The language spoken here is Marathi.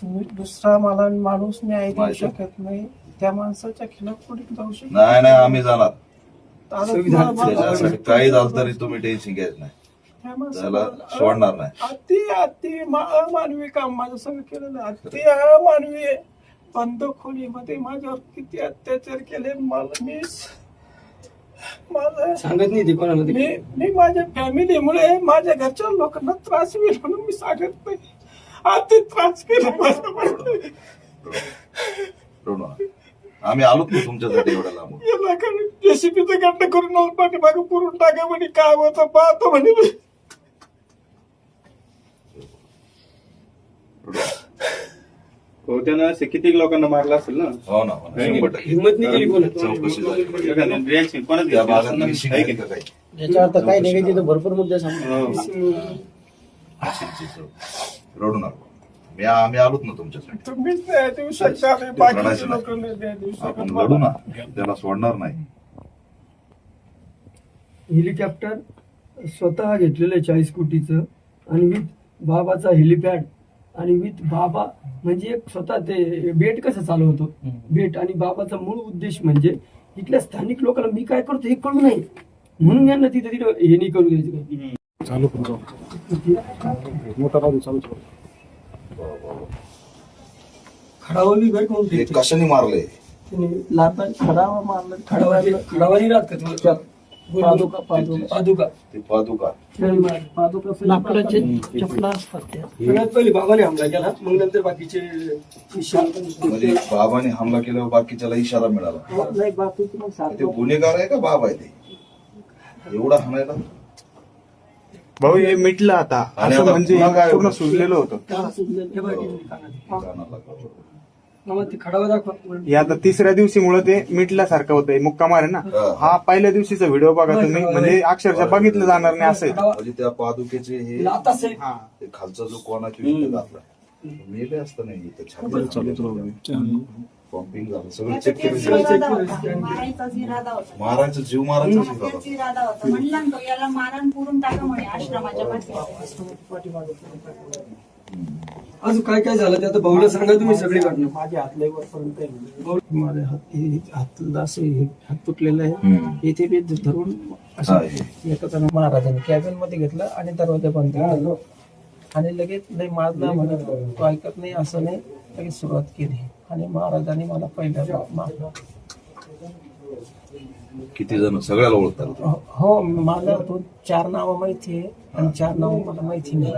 तुम्ही दुसरा मला माणूस न्याय देऊ शकत नाही, त्या माणसाच्या खिलाफ पुढे जाऊ शकत नाही नाही आम्ही जाणार त्याच्यासाठी काही झालं तरी तुम्ही टेन्शन घ्यायचं नाही, त्याला सोडणार नाही. अति अमानवी काम माझं सगळं केलेलं आहे. अति अमानवी आहे. बंद खोलीमध्ये माझ्यावर किती अत्याचार केले मला माझं सांगत नाही ते कोणाला. मी माझ्या फॅमिलीमुळे माझ्या घरच्या लोकांना त्रास होईल म्हणून मी सांगत नाही. अति त्रास केला आम्ही आलोच ना तुमच्यासाठी एवढ्या लांब. जेसीबीचं गड्डा करून पाठीमागे पुरून टाका म्हणे, काय होतं पाहतो म्हणे. त्यानं असे किती लोकांना मारला असेल ना. हो ना, हिंमत नाही केली कोणा. चौकशी झाली रिॲक्शन कोणाच त्या भागात मिसिंग आहे का काही? याच्यावर तर काही नाही, तिथं भरपूर मुद्दे सांगतो. रडू नका, आम्ही आलोच ना तुमच्यासाठी. तुम्हीच न्याय देऊ शकता, बाकीचे लोक न्याय देऊ आपण शकत लढू ना, त्याला सोडणार नाही. हेलिकॉप्टर स्वतः घेतलेलं 40 कोटीचं आणि विथ बाबाचा हेलिपॅड आणि विथ बाबा म्हणजे एक स्वतः ते बेट कसं चालवतो बेट आणि बाबाचा मूळ उद्देश म्हणजे इथल्या स्थानिक लोकांना मी काय करतो हे कळू नये म्हणून यांना तिथे हे नाही करू द्यायचं. चालू मोठा बाजू चालू खडावली बेट म्हणून हे कशाने मारले? लाता खडावा मारलं खडावानी राहत का पादुका पादुका ते पादुका लाकडाचे चपला असतात त्या. सगळ्यात पहिले बाबाने हमला केला, मग नंतर बाकीचे म्हणजे बाबाने हमला केल्यावर बाकीच्याला इशारा मिळाला. नाही बाकीचे मग ते गुन्हेगार आहे का बाबा आहे ते एवढा हाणायला? भाऊ हे मिटलं आता, आणि असं आता म्हणजे पुन्हा काय पूर्ण होतं? सुजलेलं होतं. ते खडावा दाखवा. हे आता तिसऱ्या दिवशी मुळे ते मिटल्यासारखं होतंय. मुक्कामार आहे ना, हा पहिल्या दिवशीचा व्हिडिओ बघा तुम्ही, म्हणजे अक्षरशः बघितलं जाणार नाही असं आहे. म्हणजे त्या पादुकेचे हे लाता से ते खालचा जो कोणाची विकत घातला मेले असतं नाही, इथं छाती पंपिंग झालं, सगळं चेक केलं. मारायचं जीव मारायचा इरादा होता. म्हणला तो याला मारण पुरून टाका म्हणे आश्रमाच्या अजून काय काय झालं ते आता भाऊला सांगा तुम्ही सगळी घटना. माझ्या हातल्या वरपर्यंत माझे हात असे हात तुटलेलं आहे. इथे बी धरून असं महाराजांनी कॅबिन मध्ये घेतलं आणि दरवाजा बंद केला आणि लगेच नाही मारला म्हणत तो ऐकत नाही असं नाही, लगेच सुरुवात केली आणि महाराजांनी मला पहिल्यांदा मारलं. किती जण सगळ्याला ओळखतात? हो मला 4 नावं माहिती आहे आणि 4 नावं मला माहिती नाही.